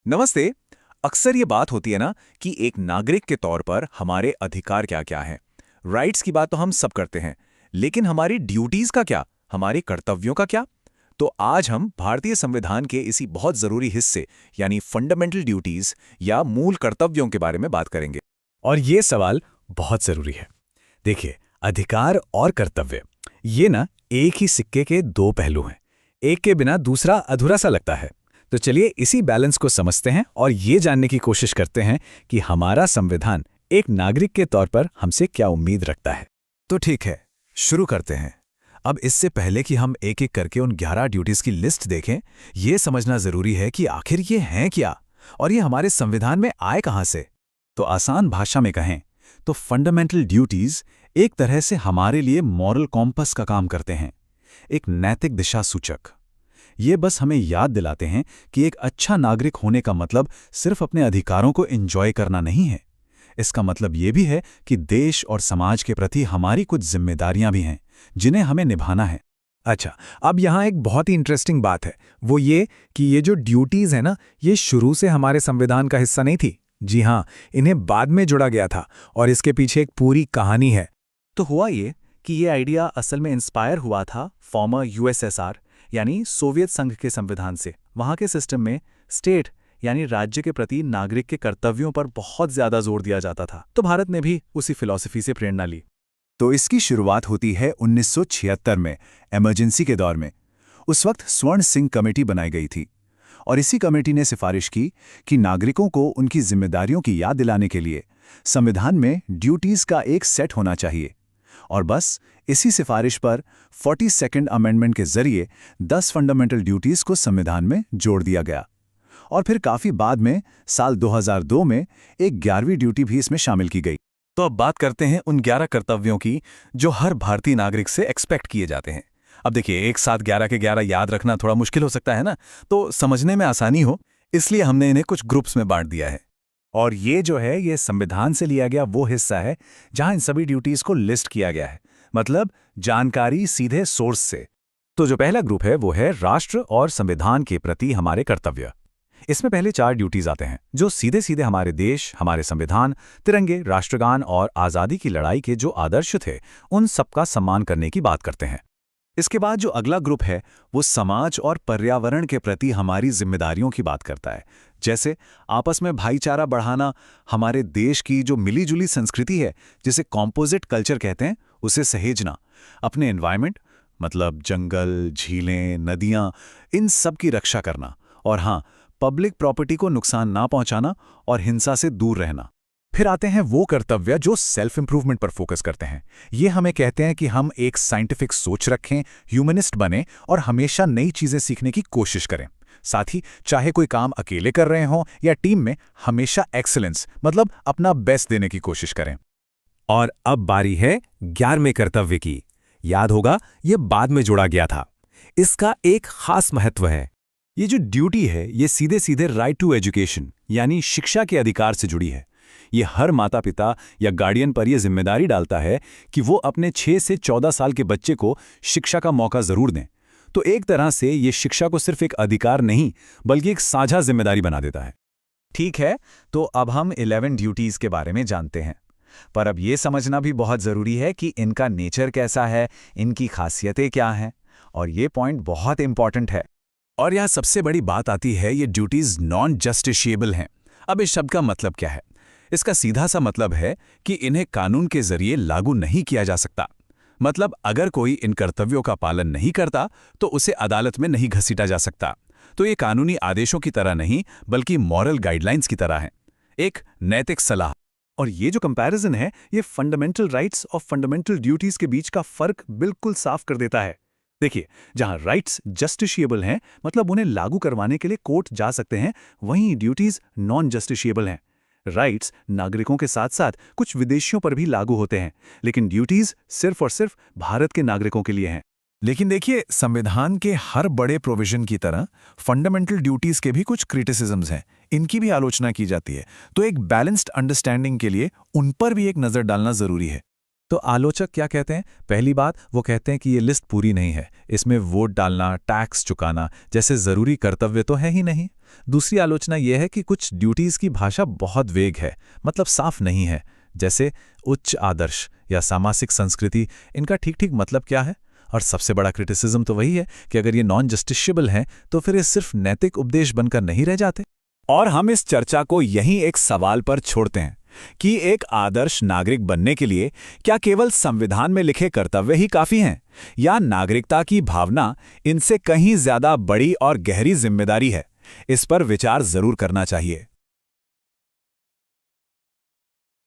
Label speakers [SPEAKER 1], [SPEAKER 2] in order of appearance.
[SPEAKER 1] नमस्ते। अक्सर ये बात होती है ना कि एक नागरिक के तौर पर हमारे अधिकार क्या-क्या हैं। राइट्स की बात तो हम सब करते हैं, लेकिन हमारी ड्यूटीज का क्या, हमारे कर्तव्यों का क्या? तो आज हम भारतीय संविधान के इसी बहुत जरूरी हिस्से यानी फंडामेंटल ड्यूटीज या मूल कर्तव्यों के बारे में बात करेंगे।
[SPEAKER 2] और ये सवाल बहुत जरूरी है। देखिए, अधिकार और कर्तव्य ये ना एक ही सिक्के के दो पहलू हैं। एक के बिना दूसरा अधूरा सा लगता है। तो चलिए इसी बैलेंस को समझते हैं और ये जानने की कोशिश करते हैं कि हमारा संविधान एक नागरिक के तौर पर हमसे क्या उम्मीद रखता है।
[SPEAKER 1] तो ठीक है, शुरू करते हैं। अब इससे पहले कि हम एक एक करके उन 11 ड्यूटीज की लिस्ट देखें, ये समझना जरूरी है कि आखिर ये हैं क्या और ये हमारे संविधान में आए कहां से। तो आसान भाषा में कहें तो फंडामेंटल ड्यूटीज एक तरह से हमारे लिए मॉरल कॉम्पस का काम करते हैं, एक नैतिक दिशा सूचक। ये बस हमें याद दिलाते हैं कि एक अच्छा नागरिक होने का मतलब सिर्फ अपने अधिकारों को एंजॉय करना नहीं है। इसका मतलब ये भी है कि देश और समाज के प्रति हमारी कुछ जिम्मेदारियां भी हैं, जिन्हें हमें निभाना है।
[SPEAKER 2] अच्छा, अब यहाँ एक बहुत ही इंटरेस्टिंग बात है, वो ये कि ये जो ड्यूटीज है ना, ये शुरू से हमारे संविधान का हिस्सा नहीं थी। जी हाँ, इन्हें बाद में जोड़ा गया था और इसके पीछे एक पूरी कहानी है।
[SPEAKER 1] तो हुआ ये कि ये आइडिया असल में इंस्पायर हुआ था फॉर्मर यूएसएसआर यानी सोवियत संघ के संविधान से। वहाँ के सिस्टम में स्टेट यानी राज्य के प्रति नागरिक के कर्तव्यों पर बहुत ज्यादा जोर दिया जाता था, तो भारत ने भी उसी फिलॉसफी से प्रेरणा ली। तो इसकी शुरुआत होती है 1976 में, इमरजेंसी के दौर में। उस वक्त स्वर्ण सिंह कमेटी बनाई गई थी और इसी कमेटी ने सिफारिश की कि नागरिकों को उनकी जिम्मेदारियों की याद दिलाने के लिए संविधान में ड्यूटीज का एक सेट होना चाहिए। और बस इसी सिफारिश पर 42nd अमेंडमेंट के जरिए 10 फंडामेंटल ड्यूटीज को संविधान में जोड़ दिया गया। और फिर काफी बाद में साल 2002 में एक 11वीं ड्यूटी भी इसमें शामिल की गई। तो अब बात करते हैं उन 11 कर्तव्यों की जो हर भारतीय नागरिक से एक्सपेक्ट किए जाते हैं। अब देखिए, एक साथ 11 के 11 याद रखना थोड़ा मुश्किल हो सकता है ना, तो समझने में आसानी हो इसलिए हमने इन्हें कुछ ग्रुप्स में बांट दिया है। और ये जो है, ये संविधान से लिया गया वो हिस्सा है जहां इन सभी ड्यूटीज को लिस्ट किया गया है, मतलब जानकारी सीधे सोर्स से। तो जो पहला ग्रुप है वो है राष्ट्र और संविधान के प्रति हमारे कर्तव्य। इसमें पहले 4 ड्यूटीज आते हैं जो सीधे सीधे हमारे देश, हमारे संविधान, तिरंगे, राष्ट्रगान और आज़ादी की लड़ाई के जो आदर्श थे उन सबका सम्मान करने की बात करते हैं। इसके बाद जो अगला ग्रुप है वो समाज और पर्यावरण के प्रति हमारी जिम्मेदारियों की बात करता है, जैसे आपस में भाईचारा बढ़ाना, हमारे देश की जो मिलीजुली संस्कृति है जिसे कॉम्पोजिट कल्चर कहते हैं उसे सहेजना, अपने एनवायरनमेंट मतलब जंगल, झीलें, नदियां, इन सब की रक्षा करना, और हाँ, पब्लिक प्रॉपर्टी को नुकसान ना पहुंचाना और हिंसा से दूर रहना। फिर आते हैं वो कर्तव्य जो सेल्फ इंप्रूवमेंट पर फोकस करते हैं। ये हमें कहते हैं कि हम एक साइंटिफिक सोच रखें, ह्यूमनिस्ट बने और हमेशा नई चीजें सीखने की कोशिश करें। साथ ही चाहे कोई काम अकेले कर रहे हों या टीम में, हमेशा एक्सीलेंस मतलब अपना बेस्ट देने की कोशिश करें।
[SPEAKER 2] और अब बारी है 11वें कर्तव्य की। याद होगा, ये बाद में जोड़ा गया था। इसका एक खास महत्व है। ये जो ड्यूटी है ये सीधे सीधे राइट टू एजुकेशन यानी शिक्षा के अधिकार से जुड़ी है। ये हर माता पिता या गार्डियन पर यह जिम्मेदारी डालता है कि वो अपने 6 से 14 साल के बच्चे को शिक्षा का मौका जरूर दें। तो एक तरह से ये शिक्षा को सिर्फ एक अधिकार नहीं बल्कि एक साझा जिम्मेदारी बना देता है।
[SPEAKER 1] ठीक है, तो अब हम 11 ड्यूटीज के बारे में जानते हैं। पर अब ये समझना भी बहुत जरूरी है कि इनका नेचर कैसा है, इनकी खासियतें क्या हैं, और ये पॉइंट बहुत इंपॉर्टेंट है। और यह सबसे बड़ी बात आती है, ये ड्यूटीज नॉन जस्टिशिएबल हैं। अब इस शब्द का मतलब क्या है? इसका सीधा सा मतलब है कि इन्हें कानून के जरिए लागू नहीं किया जा सकता। मतलब अगर कोई इन कर्तव्यों का पालन नहीं करता तो उसे अदालत में नहीं घसीटा जा सकता। तो ये कानूनी आदेशों की तरह नहीं बल्कि मॉरल गाइडलाइंस की तरह है, एक नैतिक सलाह। और ये जो कंपैरिजन है ये फंडामेंटल राइट्स और फंडामेंटल ड्यूटीज के बीच का फर्क बिल्कुल साफ कर देता है। देखिए, जहां राइट्स जस्टिशिएबल हैं मतलब उन्हें लागू करवाने के लिए कोर्ट जा सकते हैं, वहीं ड्यूटीज नॉन जस्टिशिएबल हैं। राइट्स नागरिकों के साथ साथ कुछ विदेशियों पर भी लागू होते हैं, लेकिन ड्यूटीज सिर्फ और सिर्फ भारत के नागरिकों के लिए हैं। लेकिन देखिए, संविधान के हर बड़े प्रोविजन की तरह फंडामेंटल ड्यूटीज के भी कुछ क्रिटिसिज्म्स हैं, इनकी भी आलोचना की जाती है। तो एक बैलेंस्ड अंडरस्टैंडिंग के लिए उन पर भी एक नजर डालना जरूरी है। तो आलोचक क्या कहते हैं? पहली बात, वो कहते हैं कि ये लिस्ट पूरी नहीं है, इसमें वोट डालना, टैक्स चुकाना जैसे ज़रूरी कर्तव्य तो है ही नहीं। दूसरी आलोचना यह है कि कुछ ड्यूटीज़ की भाषा बहुत वेग है, मतलब साफ नहीं है, जैसे उच्च आदर्श या सामाजिक संस्कृति, इनका ठीक ठीक मतलब क्या है? और सबसे बड़ा क्रिटिसिज्म तो वही है कि अगर ये नॉन जस्टिशेबल हैं तो फिर ये सिर्फ नैतिक उपदेश बनकर नहीं रह जाते।
[SPEAKER 2] और हम इस चर्चा को यहीं एक सवाल पर छोड़ते हैं कि एक आदर्श नागरिक बनने के लिए क्या केवल संविधान में लिखे कर्तव्य ही काफी हैं, या नागरिकता की भावना इनसे कहीं ज्यादा बड़ी और गहरी जिम्मेदारी है? इस पर विचार जरूर करना चाहिए।